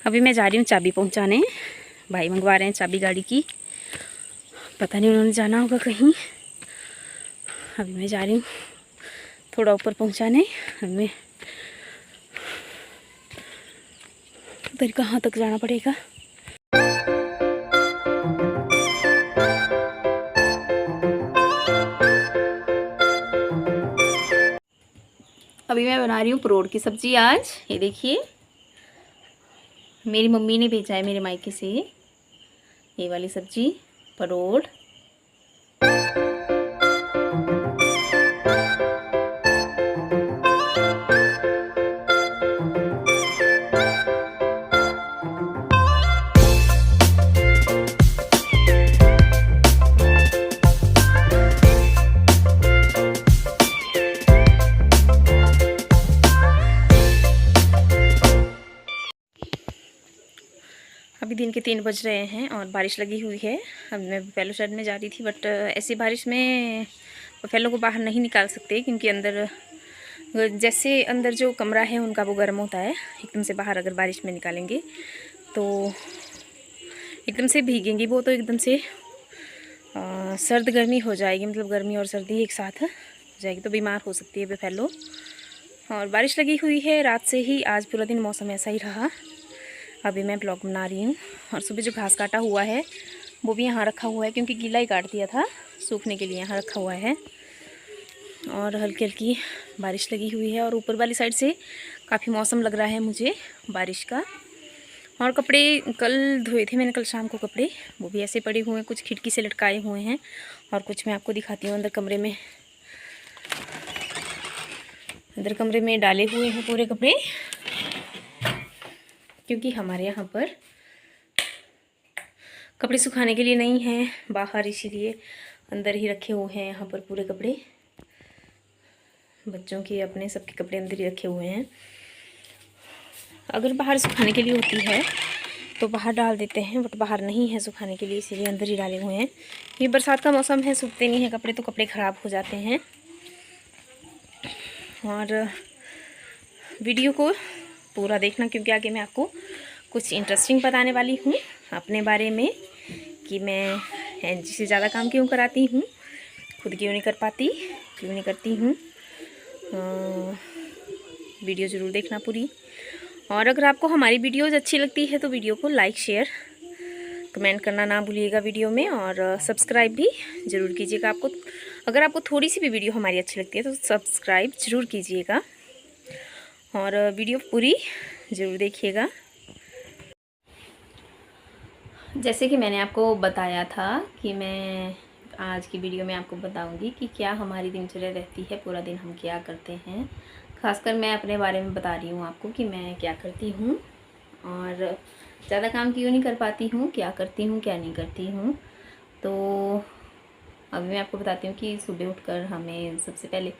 अभी मैं जा रही हूँ चाबी पहुँचाने। भाई मंगवा रहे हैं चाबी गाड़ी की, पता नहीं उन्होंने जाना होगा कहीं। अभी मैं जा रही हूँ थोड़ा ऊपर पहुँचाने। हमें उधर कहाँ तक जाना पड़ेगा। अभी मैं बना रही हूँ परोड़ की सब्ज़ी आज। ये देखिए मेरी मम्मी ने भेजा है मेरे मायके से ये वाली सब्ज़ी परोड़। अभी दिन के 3 बज रहे हैं और बारिश लगी हुई है। अब मैं बफेलो शेड में जा रही थी, बट ऐसी बारिश में बफेलो को बाहर नहीं निकाल सकते, क्योंकि अंदर जैसे अंदर जो कमरा है उनका वो गर्म होता है। एकदम से बाहर अगर बारिश में निकालेंगे तो एकदम से भीगेंगी वो, तो एकदम से सर्द गर्मी हो जाएगी, मतलब गर्मी और सर्दी एक साथ हो जाएगी, तो बीमार हो सकती है बफेलो। और बारिश लगी हुई है रात से ही, आज पूरा दिन मौसम ऐसा ही रहा। अभी मैं ब्लॉग बना रही हूँ और सुबह जो घास काटा हुआ है वो भी यहाँ रखा हुआ है, क्योंकि गीला ही काट दिया था, सूखने के लिए यहाँ रखा हुआ है। और हल्की हल्की बारिश लगी हुई है और ऊपर वाली साइड से काफ़ी मौसम लग रहा है मुझे बारिश का। और कपड़े कल धोए थे मैंने, कल शाम को कपड़े, वो भी ऐसे पड़े हुए हैं, कुछ खिड़की से लटकाए हुए हैं और कुछ मैं आपको दिखाती हूँ। अंदर कमरे में डाले हुए हैं पूरे कपड़े, क्योंकि हमारे यहाँ पर कपड़े सुखाने के लिए नहीं हैं बाहर, इसीलिए अंदर ही रखे हुए हैं यहाँ पर पूरे कपड़े। बच्चों के अपने सबके कपड़े अंदर ही रखे हुए हैं। अगर बाहर सुखाने के लिए होती है तो बाहर डाल देते हैं, बट बाहर नहीं है सुखाने के लिए, इसीलिए अंदर ही डाले हुए हैं। ये बरसात का मौसम है, सूखते नहीं हैं कपड़े, तो कपड़े ख़राब हो जाते हैं। और वीडियो को पूरा देखना, क्योंकि आगे मैं आपको कुछ इंटरेस्टिंग बताने वाली हूँ अपने बारे में, कि मैं एनजी से ज़्यादा काम क्यों कराती हूँ, खुद क्यों नहीं कर पाती, क्यों नहीं करती हूँ। वीडियो ज़रूर देखना पूरी। और अगर आपको हमारी वीडियोज़ अच्छी लगती है तो वीडियो को लाइक शेयर कमेंट करना ना भूलिएगा वीडियो में, और सब्सक्राइब भी ज़रूर कीजिएगा। अगर आपको थोड़ी सी भी वीडियो हमारी अच्छी लगती है तो सब्सक्राइब ज़रूर कीजिएगा और वीडियो पूरी ज़रूर देखिएगा। जैसे कि मैंने आपको बताया था कि मैं आज की वीडियो में आपको बताऊंगी कि क्या हमारी दिनचर्या रहती है, पूरा दिन हम क्या करते हैं। खासकर मैं अपने बारे में बता रही हूँ आपको कि मैं क्या करती हूँ और ज़्यादा काम क्यों नहीं कर पाती हूँ, क्या करती हूँ क्या नहीं करती हूँ। तो अभी मैं आपको बताती हूँ कि सुबह उठकर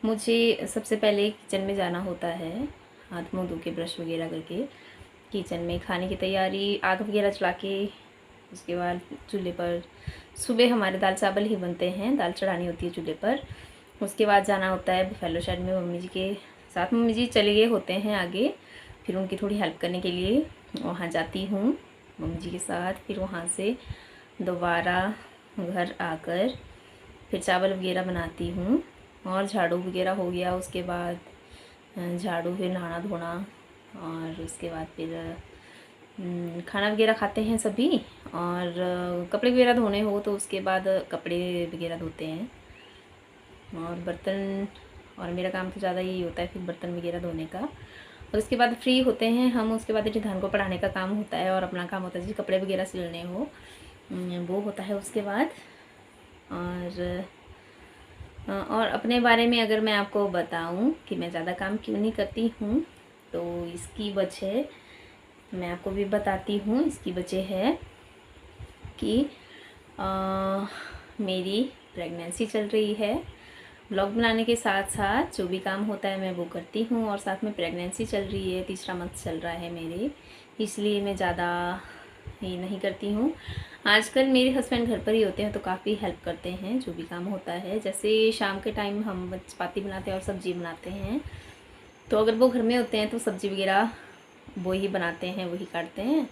मुझे सबसे पहले किचन में जाना होता है, हाथ मुँह धो के ब्रश वगैरह करके किचन में खाने की तैयारी, आग वगैरह चला के, उसके बाद चूल्हे पर सुबह हमारे दाल चावल ही बनते हैं, दाल चढ़ानी होती है चूल्हे पर। उसके बाद जाना होता है बफेलो शेड में मम्मी जी के साथ। मम्मी जी चले गए होते हैं आगे, फिर उनकी थोड़ी हेल्प करने के लिए वहाँ जाती हूँ मम्मी जी के साथ। फिर वहाँ से दोबारा घर आकर फिर चावल वगैरह बनाती हूँ और झाड़ू वगैरह हो गया। उसके बाद झाड़ू, फिर नहाना धोना, और उसके बाद फिर खाना वगैरह खाते हैं सभी। और कपड़े वगैरह धोने हो तो उसके बाद कपड़े वगैरह धोते हैं। और बर्तन, और मेरा काम तो ज़्यादा यही होता है फिर बर्तन वगैरह धोने का। और उसके बाद फ्री होते हैं हम, उसके बाद रिधान को पढ़ाने का काम होता है और अपना काम होता है, जैसे कपड़े वगैरह सिलने हो वो होता है उसके बाद। और अपने बारे में अगर मैं आपको बताऊं कि मैं ज़्यादा काम क्यों नहीं करती हूँ, तो इसकी वजह मैं आपको भी बताती हूँ। इसकी वजह है कि मेरी प्रेगनेंसी चल रही है। ब्लॉग बनाने के साथ साथ जो भी काम होता है मैं वो करती हूँ, और साथ में प्रेगनेंसी चल रही है, तीसरा मंथ चल रहा है मेरे, इसलिए मैं ज़्यादा ये नहीं करती हूँ। आजकल मेरे हस्बैंड घर पर ही होते हैं तो काफ़ी हेल्प करते हैं जो भी काम होता है। जैसे शाम के टाइम हम चपाती बनाते हैं और सब्ज़ी बनाते हैं, तो अगर वो घर में होते हैं तो सब्ज़ी वगैरह वो ही बनाते हैं, वही काटते हैं।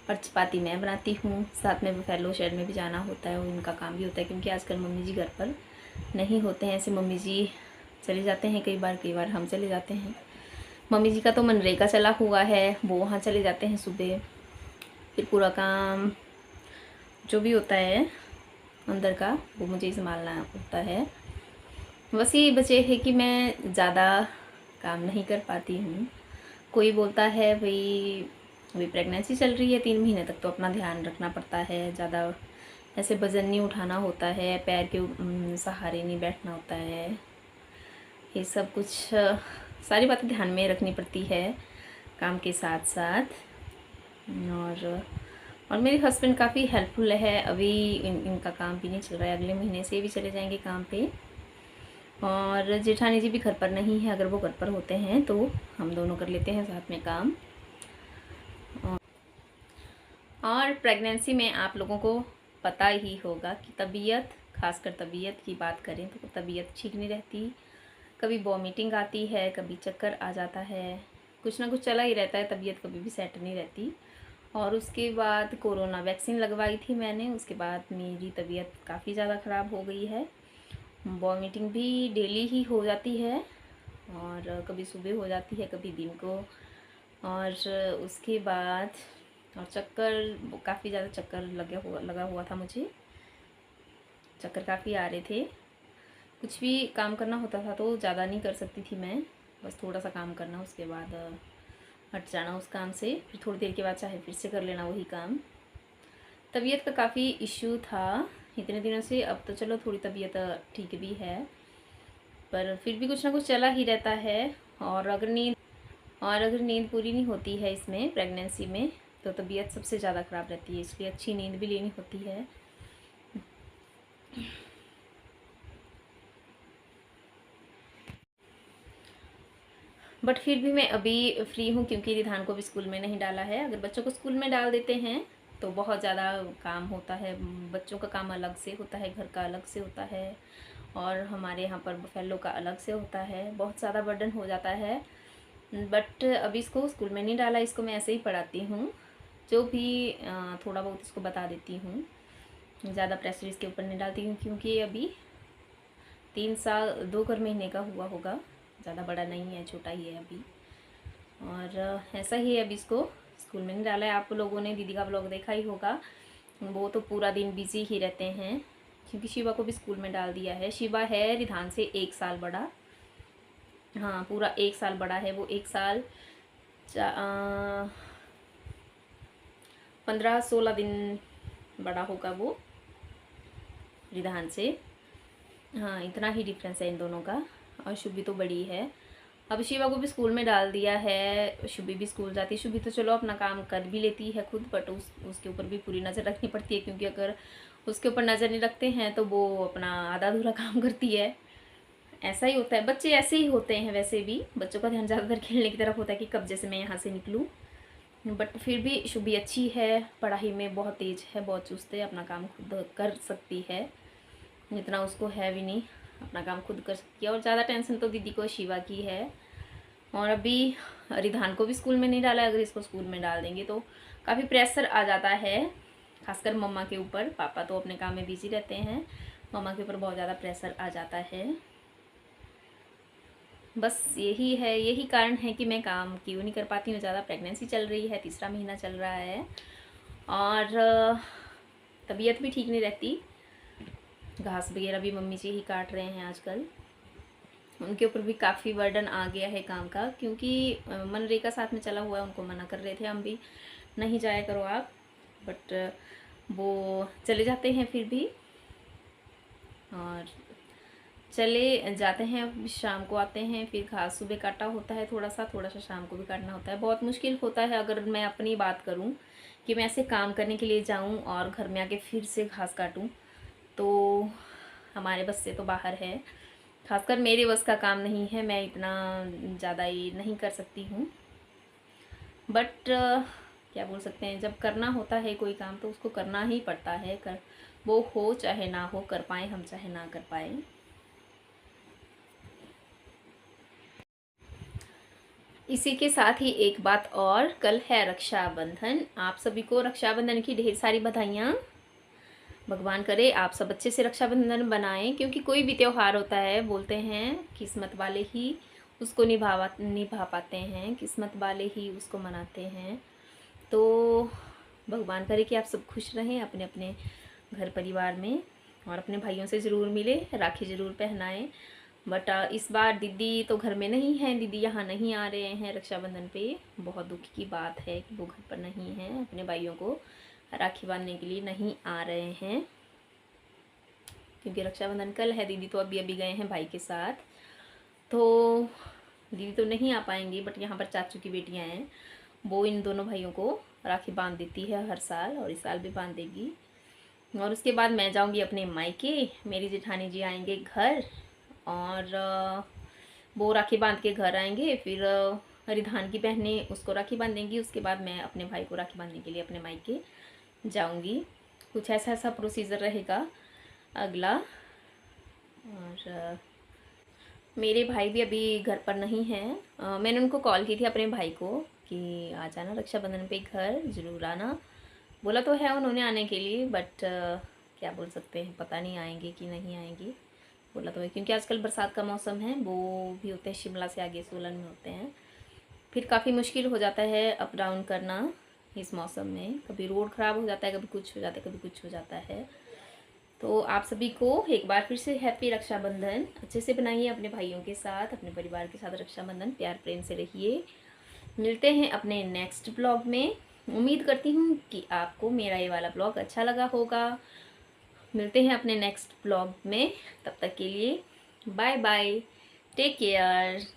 और चपाती मैं बनाती हूँ, साथ में बुफेलो शहर में भी जाना होता है, उनका काम भी होता है क्योंकि आजकल मम्मी जी घर पर नहीं होते हैं। ऐसे मम्मी जी चले जाते हैं कई बार हम चले जाते हैं। मम्मी जी का तो मनरेगा चला हुआ है, वो वहाँ चले जाते हैं सुबह। फिर पूरा काम जो भी होता है अंदर का वो मुझे ही संभालना होता है। बस ये बचे है कि मैं ज़्यादा काम नहीं कर पाती हूँ। कोई बोलता है भाई अभी प्रेगनेंसी चल रही है, 3 महीने तक तो अपना ध्यान रखना पड़ता है, ज़्यादा ऐसे वज़न नहीं उठाना होता है, पैर के सहारे नहीं बैठना होता है, ये सब कुछ सारी बातें ध्यान में रखनी पड़ती है काम के साथ साथ। और मेरे हस्बैंड काफ़ी हेल्पफुल है। अभी इनका काम भी नहीं चल रहा है, अगले महीने से भी चले जाएंगे काम पे। और जेठानी जी भी घर पर नहीं है, अगर वो घर पर होते हैं तो हम दोनों कर लेते हैं साथ में काम। और प्रेगनेंसी में आप लोगों को पता ही होगा कि तबीयत, खासकर तबीयत की बात करें तो तबीयत ठीक नहीं रहती। कभी वॉमिटिंग आती है, कभी चक्कर आ जाता है, कुछ ना कुछ चला ही रहता है, तबीयत कभी भी सेट नहीं रहती। और उसके बाद कोरोना वैक्सीन लगवाई थी मैंने, उसके बाद मेरी तबीयत काफ़ी ज़्यादा ख़राब हो गई है। वॉमिटिंग भी डेली ही हो जाती है, और कभी सुबह हो जाती है, कभी दिन को। और उसके बाद और चक्कर, काफ़ी ज़्यादा चक्कर लगा हुआ था मुझे, चक्कर काफ़ी आ रहे थे। कुछ भी काम करना होता था तो ज़्यादा नहीं कर सकती थी मैं, बस थोड़ा सा काम करना, उसके बाद हट जाना उस काम से, फिर थोड़ी देर के बाद चाहे फिर से कर लेना वही काम। तबीयत का काफ़ी इश्यू था इतने दिनों से। अब तो चलो थोड़ी तबीयत ठीक भी है, पर फिर भी कुछ ना कुछ चला ही रहता है। और अगर नींद पूरी नहीं होती है इसमें प्रेगनेंसी में तो तबीयत सबसे ज़्यादा ख़राब रहती है, इसलिए अच्छी नींद भी लेनी होती है। बट फिर भी मैं अभी फ्री हूँ क्योंकि रिधान को भी स्कूल में नहीं डाला है। अगर बच्चों को स्कूल में डाल देते हैं तो बहुत ज़्यादा काम होता है, बच्चों का काम अलग से होता है, घर का अलग से होता है, और हमारे यहाँ पर बुफेलो का अलग से होता है, बहुत ज़्यादा बर्डन हो जाता है। बट अभी इसको स्कूल में नहीं डाला, इसको मैं ऐसे ही पढ़ाती हूँ, जो भी थोड़ा बहुत इसको बता देती हूँ, ज़्यादा प्रेशर इसके ऊपर नहीं डालती हूँ क्योंकि अभी 3 साल 2 महीने का हुआ होगा, ज़्यादा बड़ा नहीं है, छोटा ही है अभी। और ऐसा ही है, अभी इसको स्कूल में नहीं डाला है। आप लोगों ने दीदी का ब्लॉग देखा ही होगा, वो तो पूरा दिन बिजी ही रहते हैं क्योंकि शिवा को भी स्कूल में डाल दिया है। शिवा है रिधान से 1 साल बड़ा, हाँ पूरा 1 साल बड़ा है वो, 1 साल 15-16 दिन बड़ा होगा वो रिधान से। हाँ इतना ही डिफरेंस है इन दोनों का। और शुभी तो बड़ी है। अब शिवा को भी स्कूल में डाल दिया है, शुभी भी स्कूल जाती है। शुभी तो चलो अपना काम कर भी लेती है खुद, बट उसके ऊपर भी पूरी नज़र रखनी पड़ती है क्योंकि अगर उसके ऊपर नज़र नहीं रखते हैं तो वो अपना आधा अधूरा काम करती है। ऐसा ही होता है, बच्चे ऐसे ही होते हैं। वैसे भी बच्चों का ध्यान ज़्यादातर खेलने की तरफ होता है कि कब जैसे मैं यहाँ से निकलूँ। बट फिर भी शुभी अच्छी है, पढ़ाई में बहुत तेज़ है, बहुत चुस्त है, अपना काम खुद कर सकती है, जितना उसको है भी नहीं, अपना काम खुद कर सकती है। और ज़्यादा टेंशन तो दीदी को शिवा की है। और अभी रिधान को भी स्कूल में नहीं डाला है, अगर इसको स्कूल में डाल देंगे तो काफ़ी प्रेशर आ जाता है, खासकर मम्मा के ऊपर। पापा तो अपने काम में बिजी रहते हैं, मम्मा के ऊपर बहुत ज़्यादा प्रेशर आ जाता है। बस यही है, यही कारण है कि मैं काम क्यों नहीं कर पाती हूँ ज़्यादा। प्रेगनेंसी चल रही है, 3रा महीना चल रहा है, और तबीयत भी ठीक नहीं रहती। घास वगैरह भी मम्मी जी ही काट रहे हैं आजकल, उनके ऊपर भी काफ़ी बर्डन आ गया है काम का क्योंकि मनरेगा साथ में चला हुआ है। उनको मना कर रहे थे हम भी, नहीं जाया करो आप, बट वो चले जाते हैं फिर भी। और चले जाते हैं, शाम को आते हैं, फिर घास सुबह काटा होता है, थोड़ा सा शाम को भी काटना होता है। बहुत मुश्किल होता है अगर मैं अपनी बात करूं कि मैं ऐसे काम करने के लिए जाऊं और घर में आके फिर से घास काटूं, तो हमारे बस से तो बाहर है। खासकर मेरे बस का काम नहीं है, मैं इतना ज़्यादा ये नहीं कर सकती हूँ। बट क्या बोल सकते हैं, जब करना होता है कोई काम तो उसको करना ही पड़ता है, कर वो हो चाहे ना हो, कर पाए हम चाहे ना कर पाए। इसी के साथ ही एक बात और, कल है रक्षाबंधन। आप सभी को रक्षाबंधन की ढेर सारी बधाइयाँ। भगवान करे आप सब अच्छे से रक्षाबंधन बनाएं, क्योंकि कोई भी त्योहार होता है बोलते हैं किस्मत वाले ही उसको निभा पाते हैं, किस्मत वाले ही उसको मनाते हैं। तो भगवान करे कि आप सब खुश रहें अपने अपने घर परिवार में, और अपने भाइयों से ज़रूर मिले, राखी ज़रूर पहनाएं। बट इस बार दीदी तो घर में नहीं है, दीदी यहाँ नहीं आ रहे हैं रक्षाबंधन पे। बहुत दुख की बात है कि वो घर पर नहीं हैं, अपने भाइयों को राखी बांधने के लिए नहीं आ रहे हैं, क्योंकि रक्षाबंधन कल है। दीदी तो अभी अभी गए हैं भाई के साथ, तो दीदी तो नहीं आ पाएंगी। बट यहाँ पर चाचू की बेटियाँ हैं, वो इन दोनों भाइयों को राखी बांध देती है हर साल, और इस साल भी बांध देगी। और उसके बाद मैं जाऊंगी अपने मायके, मेरी जेठानी जी आएंगे घर, और वो राखी बांध के घर आएंगे। फिर रिधान की बहनें उसको राखी बांधेंगी। उसके बाद मैं अपने भाई को राखी बांधने के लिए अपने मायके जाऊंगी। कुछ ऐसा प्रोसीजर रहेगा अगला। और मेरे भाई भी अभी घर पर नहीं हैं। मैंने उनको कॉल की थी अपने भाई को कि आ जाना रक्षाबंधन पे घर, ज़रूर आना। बोला तो है उन्होंने आने के लिए, बट क्या बोल सकते हैं, पता नहीं आएंगे कि नहीं आएंगे। बोला तो है, क्योंकि आजकल बरसात का मौसम है, वो भी होते हैं शिमला से आगे सोलन में होते हैं। फिर काफ़ी मुश्किल हो जाता है अप डाउन करना इस मौसम में। कभी रोड ख़राब हो जाता है, कभी कुछ हो जाता है, कभी कुछ हो जाता है। तो आप सभी को एक बार फिर से हैप्पी रक्षाबंधन। अच्छे से बनाइए अपने भाइयों के साथ, अपने परिवार के साथ रक्षाबंधन, प्यार प्रेम से रहिए। मिलते हैं अपने नेक्स्ट ब्लॉग में। उम्मीद करती हूँ कि आपको मेरा ये वाला ब्लॉग अच्छा लगा होगा। मिलते हैं अपने नेक्स्ट ब्लॉग में, तब तक के लिए बाय बाय, टेक केयर।